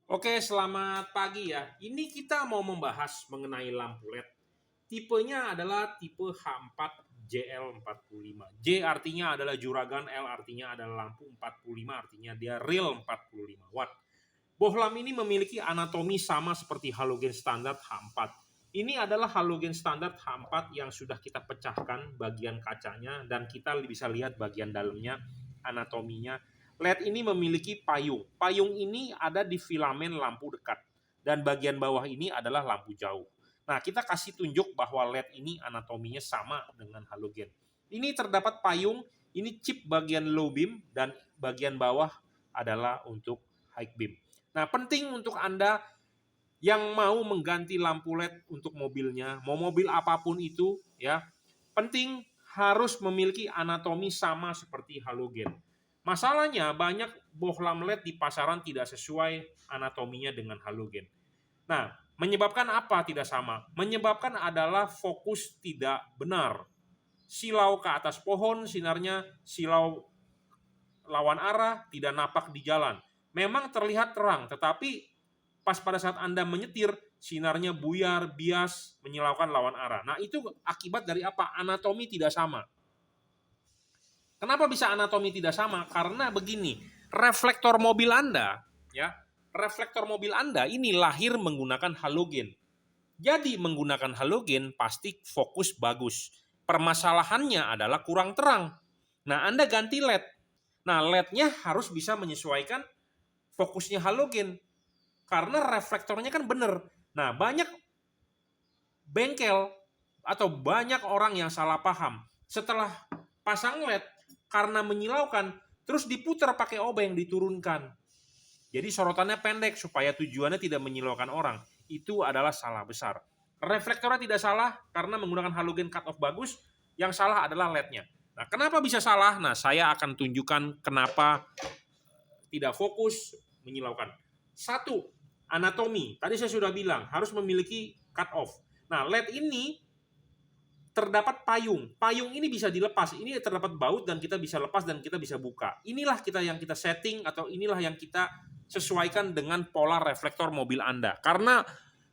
Oke, selamat pagi ya. Ini kita mau membahas mengenai lampu LED. Tipenya adalah tipe H4JL45. J artinya adalah juragan, L artinya adalah lampu, 45 artinya dia real 45 watt. Bohlam ini memiliki anatomi sama seperti halogen standar H4. Ini adalah halogen standar H4 yang sudah kita pecahkan bagian kacanya dan kita bisa lihat bagian dalamnya, anatominya. LED ini memiliki payung. Payung ini ada di filamen lampu dekat dan bagian bawah ini adalah lampu jauh. Nah, kita kasih tunjuk bahwa LED ini anatominya sama dengan halogen. Ini terdapat payung, ini chip bagian low beam dan bagian bawah adalah untuk high beam. Nah, penting untuk Anda yang mau mengganti lampu LED untuk mobilnya, mau mobil apapun itu, ya, penting harus memiliki anatomi sama seperti halogen. Masalahnya banyak bohlam LED di pasaran tidak sesuai anatominya dengan halogen. Nah, menyebabkan apa tidak sama? Menyebabkan adalah fokus tidak benar. Silau ke atas pohon, sinarnya silau lawan arah, tidak napak di jalan. Memang terlihat terang, tetapi pas pada saat Anda menyetir, sinarnya buyar, bias, menyilaukan lawan arah. Nah, itu akibat dari apa? Anatomi tidak sama. Kenapa bisa anatomi tidak sama? Karena begini, reflektor mobil Anda, ya, reflektor mobil Anda ini lahir menggunakan halogen. Jadi menggunakan halogen pasti fokus bagus. Permasalahannya adalah kurang terang. Nah, Anda ganti LED. Nah, LED-nya harus bisa menyesuaikan fokusnya halogen. Karena reflektornya kan benar. Nah, banyak bengkel atau banyak orang yang salah paham. Setelah pasang LED, karena menyilaukan, terus diputar pakai obeng, diturunkan. Jadi sorotannya pendek supaya tujuannya tidak menyilaukan orang. Itu adalah salah besar. Reflektornya tidak salah karena menggunakan halogen cut off bagus, yang salah adalah LED-nya. Nah, kenapa bisa salah? Nah, saya akan tunjukkan kenapa tidak fokus, menyilaukan. Satu, anatomi. Tadi saya sudah bilang, harus memiliki cut off. Nah, LED ini terdapat payung. Payung ini bisa dilepas. Ini terdapat baut dan kita bisa lepas dan kita bisa buka. Inilah yang kita setting atau inilah yang kita sesuaikan dengan pola reflektor mobil Anda. Karena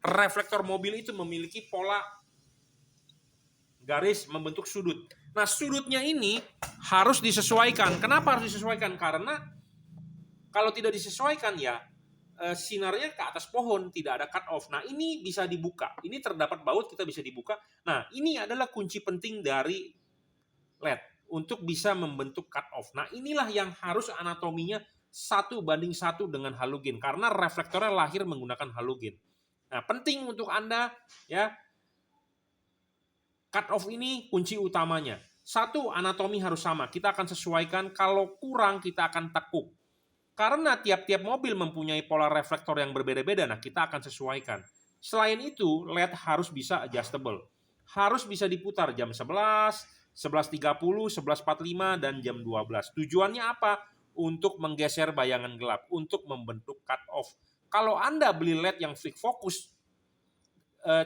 reflektor mobil itu memiliki pola garis membentuk sudut. Nah, sudutnya ini harus disesuaikan. Kenapa harus disesuaikan? Karena kalau tidak disesuaikan ya sinarnya ke atas pohon, tidak ada cut off. Nah, ini bisa dibuka. Ini terdapat baut, kita bisa dibuka. Nah, ini adalah kunci penting dari LED untuk bisa membentuk cut off. Nah, inilah yang harus anatominya 1:1 dengan halogen karena reflektornya lahir menggunakan halogen. Nah, penting untuk Anda ya. Cut off ini kunci utamanya. Satu, anatomi harus sama. Kita akan sesuaikan, kalau kurang kita akan tekuk. Karena tiap-tiap mobil mempunyai pola reflektor yang berbeda-beda, nah kita akan sesuaikan. Selain itu, LED harus bisa adjustable. Harus bisa diputar jam 11, 11.30, 11.45, dan jam 12. Tujuannya apa? Untuk menggeser bayangan gelap, untuk membentuk cut off. Kalau Anda beli LED yang flick focus,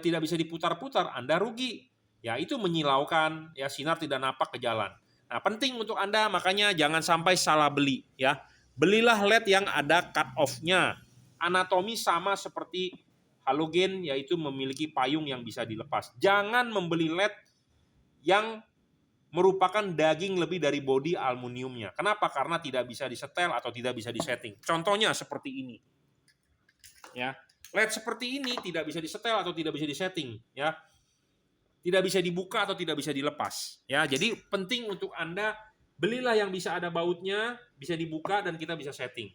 tidak bisa diputar-putar, Anda rugi. Ya, itu menyilaukan, ya, sinar tidak napak ke jalan. Nah, penting untuk Anda, makanya jangan sampai salah beli, ya. Belilah LED yang ada cut off-nya. Anatomi sama seperti halogen, yaitu memiliki payung yang bisa dilepas. Jangan membeli LED yang merupakan daging lebih dari bodi aluminiumnya. Kenapa? Karena tidak bisa disetel atau tidak bisa disetting. Contohnya seperti ini. Ya. LED seperti ini tidak bisa disetel atau tidak bisa disetting, ya. Tidak bisa dibuka atau tidak bisa dilepas, ya. Jadi penting untuk Anda belilah yang bisa ada bautnya, bisa dibuka dan kita bisa setting.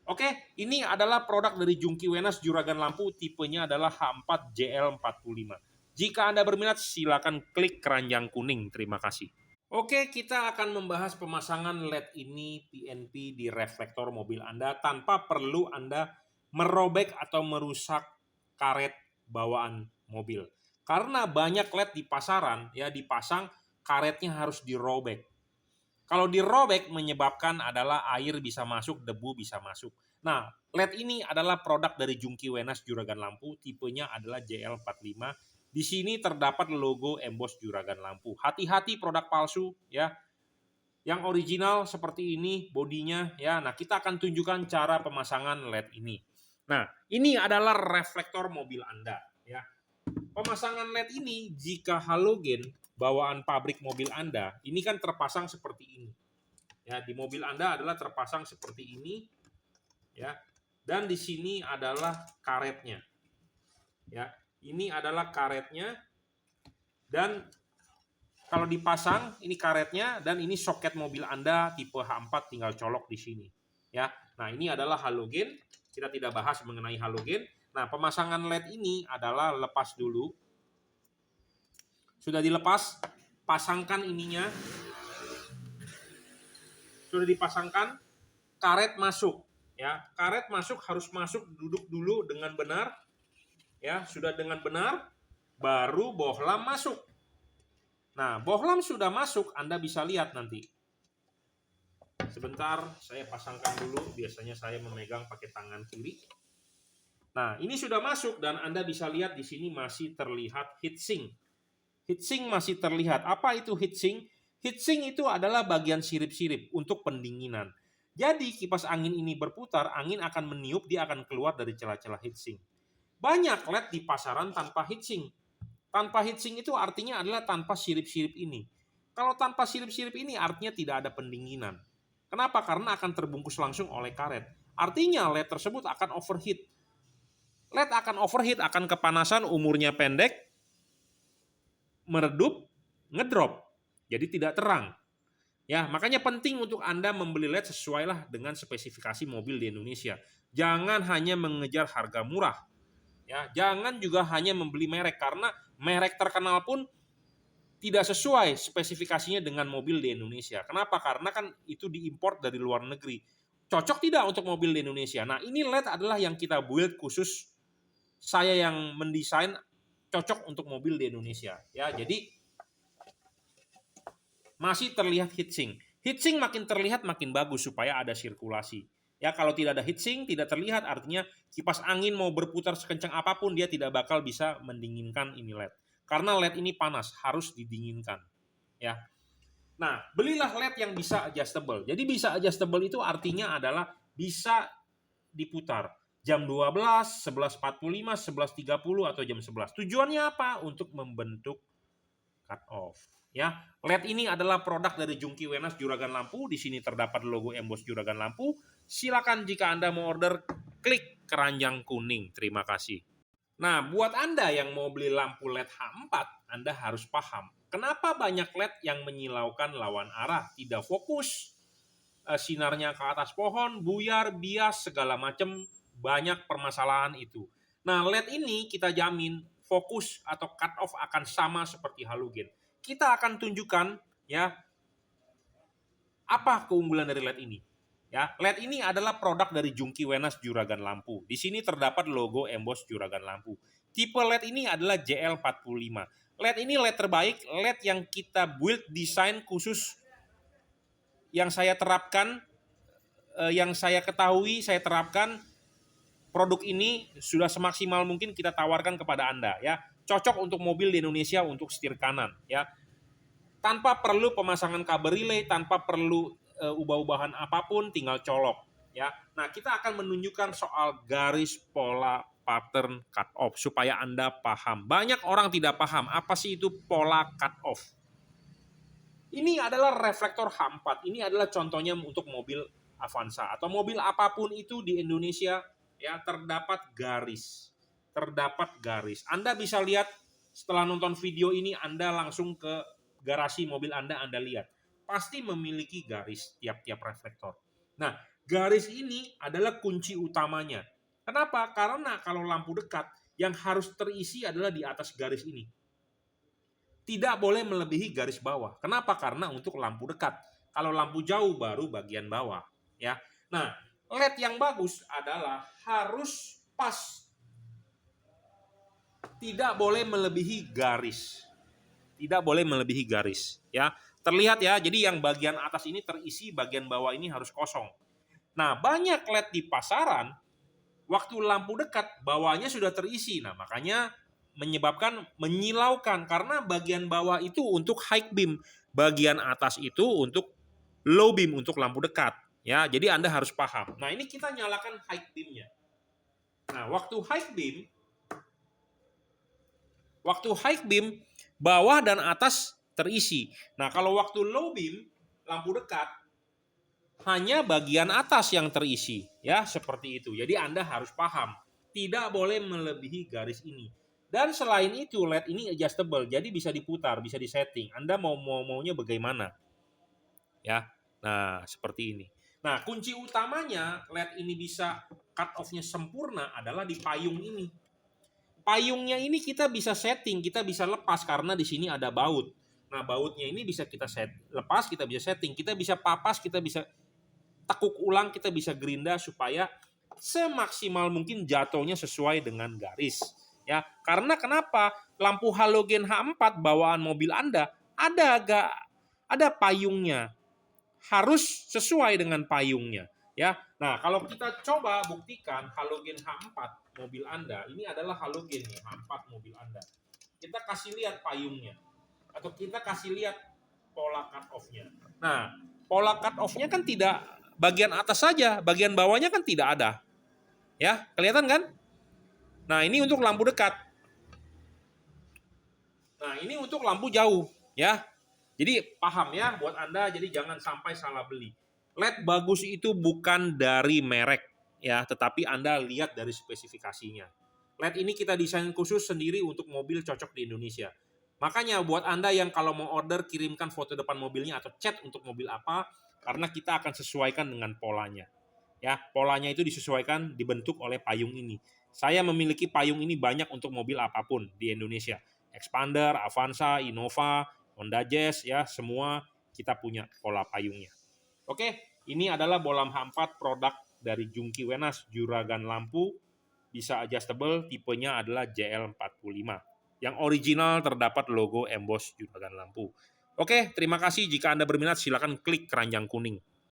Oke, ini adalah produk dari Jungki Wenas juragan lampu, tipenya adalah H4JL45. Jika Anda berminat, silakan klik keranjang kuning. Terima kasih. Oke, kita akan membahas pemasangan LED ini PNP di reflektor mobil Anda tanpa perlu Anda merobek atau merusak karet bawaan mobil. Karena banyak LED di pasaran ya dipasang karetnya harus dirobek. Kalau dirobek menyebabkan adalah air bisa masuk, debu bisa masuk. Nah, LED ini adalah produk dari Jungki Wenas juragan lampu, tipenya adalah JL45. Di sini terdapat logo emboss juragan lampu. Hati-hati produk palsu ya. Yang original seperti ini bodinya ya. Nah, kita akan tunjukkan cara pemasangan LED ini. Nah, ini adalah reflektor mobil Anda. Ya. Pemasangan LED ini jika halogen bawaan pabrik mobil Anda, ini kan terpasang seperti ini. Ya, di mobil Anda adalah terpasang seperti ini, ya. Dan di sini adalah karetnya. Ya, ini adalah karetnya dan kalau dipasang ini karetnya dan ini soket mobil Anda tipe H4 tinggal colok di sini. Ya. Nah, ini adalah halogen. Kita tidak bahas mengenai halogen. Nah, pemasangan LED ini adalah lepas dulu. Sudah dilepas, pasangkan ininya. Sudah dipasangkan, karet masuk. Ya, karet masuk harus masuk duduk dulu dengan benar. Ya, sudah dengan benar, baru bohlam masuk. Nah, bohlam sudah masuk, Anda bisa lihat nanti. Sebentar, saya pasangkan dulu. Biasanya saya memegang pakai tangan kiri. Nah, ini sudah masuk dan Anda bisa lihat di sini masih terlihat heatsink. Heatsink masih terlihat. Apa itu heatsink? Heatsink itu adalah bagian sirip-sirip untuk pendinginan. Jadi kipas angin ini berputar, angin akan meniup, dia akan keluar dari celah-celah heatsink. Banyak LED di pasaran tanpa heatsink. Tanpa heatsink itu artinya adalah tanpa sirip-sirip ini. Kalau tanpa sirip-sirip ini artinya tidak ada pendinginan. Kenapa? Karena akan terbungkus langsung oleh karet. Artinya LED tersebut akan overheat. LED akan overheat, akan kepanasan, umurnya pendek, meredup, ngedrop. Jadi tidak terang. Ya, makanya penting untuk Anda membeli LED sesuailah dengan spesifikasi mobil di Indonesia. Jangan hanya mengejar harga murah. Ya, jangan juga hanya membeli merek karena merek terkenal pun tidak sesuai spesifikasinya dengan mobil di Indonesia. Kenapa? Karena kan itu diimpor dari luar negeri. Cocok tidak untuk mobil di Indonesia? Nah, ini LED adalah yang kita build khusus. Saya yang mendesain cocok untuk mobil di Indonesia. Ya, jadi masih terlihat heatsink. Heatsink makin terlihat makin bagus supaya ada sirkulasi. Ya, kalau tidak ada heatsink, tidak terlihat, artinya kipas angin mau berputar sekencang apapun, dia tidak bakal bisa mendinginkan ini LED. Karena LED ini panas, harus didinginkan. Ya. Nah, belilah LED yang bisa adjustable. Jadi bisa adjustable itu artinya adalah bisa diputar. Jam 12, 11.45, 11.30, atau jam 11. Tujuannya apa? Untuk membentuk cut off. Ya, LED ini adalah produk dari Jungki Wenas Juragan Lampu. Di sini terdapat logo emboss Juragan Lampu. Silakan jika Anda mau order, klik keranjang kuning. Terima kasih. Nah, buat Anda yang mau beli lampu LED H4, Anda harus paham. Kenapa banyak LED yang menyilaukan lawan arah, tidak fokus, sinarnya ke atas pohon, buyar, bias, segala macam, banyak permasalahan itu. Nah, LED ini kita jamin fokus atau cut off akan sama seperti halogen. Kita akan tunjukkan ya apa keunggulan dari LED ini. Ya, LED ini adalah produk dari Jungki Wenas Juragan Lampu. Di sini terdapat logo emboss Juragan Lampu. Tipe LED ini adalah JL45. LED ini LED terbaik, LED yang kita build desain khusus yang saya terapkan, yang saya ketahui, saya terapkan. Produk ini sudah semaksimal mungkin kita tawarkan kepada Anda ya. Cocok untuk mobil di Indonesia untuk setir kanan ya. Tanpa perlu pemasangan kabel relay, tanpa perlu ubah-ubahan apapun, tinggal colok ya. Nah, kita akan menunjukkan soal garis pola pattern cut off supaya Anda paham. Banyak orang tidak paham apa sih itu pola cut off. Ini adalah reflektor H4. Ini adalah contohnya untuk mobil Avanza atau mobil apapun itu di Indonesia. Ya, terdapat garis. Terdapat garis. Anda bisa lihat setelah nonton video ini, Anda langsung ke garasi mobil Anda lihat. Pasti memiliki garis tiap-tiap reflektor. Nah, garis ini adalah kunci utamanya. Kenapa? Karena kalau lampu dekat, yang harus terisi adalah di atas garis ini. Tidak boleh melebihi garis bawah. Kenapa? Karena untuk lampu dekat. Kalau lampu jauh baru bagian bawah. Ya. Nah, LED yang bagus adalah harus pas. Tidak boleh melebihi garis. Tidak boleh melebihi garis. Ya, terlihat ya. Jadi yang bagian atas ini terisi, bagian bawah ini harus kosong. Nah, banyak LED di pasaran, waktu lampu dekat, bawahnya sudah terisi. Nah, makanya menyebabkan menyilaukan. Karena bagian bawah itu untuk high beam. Bagian atas itu untuk low beam, untuk lampu dekat. Ya, jadi Anda harus paham. Nah, ini kita nyalakan high beam-nya. Nah, waktu high beam bawah dan atas terisi. Nah, kalau waktu low beam, lampu dekat, hanya bagian atas yang terisi, ya, seperti itu. Jadi Anda harus paham, tidak boleh melebihi garis ini. Dan selain itu, LED ini adjustable, jadi bisa diputar, bisa disetting. Anda maunya bagaimana, ya. Nah, seperti ini. Nah, kunci utamanya LED ini bisa cut off-nya sempurna adalah di payung ini. Payungnya ini kita bisa setting, kita bisa lepas karena di sini ada baut. Nah, bautnya ini bisa kita lepas, kita bisa setting, kita bisa papas, kita bisa tekuk ulang, kita bisa gerinda supaya semaksimal mungkin jatuhnya sesuai dengan garis. Ya, karena kenapa? Lampu halogen H4 bawaan mobil Anda ada payungnya. Harus sesuai dengan payungnya, ya. Nah, kalau kita coba buktikan halogen H4 mobil Anda, ini adalah halogen nih, H4 mobil Anda. Kita kasih lihat payungnya atau kita kasih lihat pola cut off-nya. Nah, pola cut off-nya kan tidak bagian atas saja, bagian bawahnya kan tidak ada. Ya, kelihatan kan? Nah, ini untuk lampu dekat. Nah, ini untuk lampu jauh, ya. Jadi paham ya buat Anda, jadi jangan sampai salah beli. LED bagus itu bukan dari merek, ya, tetapi Anda lihat dari spesifikasinya. LED ini kita desain khusus sendiri untuk mobil cocok di Indonesia. Makanya buat Anda yang kalau mau order, kirimkan foto depan mobilnya atau chat untuk mobil apa, karena kita akan sesuaikan dengan polanya. Ya, polanya itu disesuaikan, dibentuk oleh payung ini. Saya memiliki payung ini banyak untuk mobil apapun di Indonesia. Expander, Avanza, Innova, Honda Jazz, ya, semua kita punya pola payungnya. Oke, ini adalah bolam H4 produk dari Jungki Wenas, juragan lampu, bisa adjustable, tipenya adalah JL45. Yang original terdapat logo emboss juragan lampu. Oke, terima kasih. Jika Anda berminat, silakan klik keranjang kuning.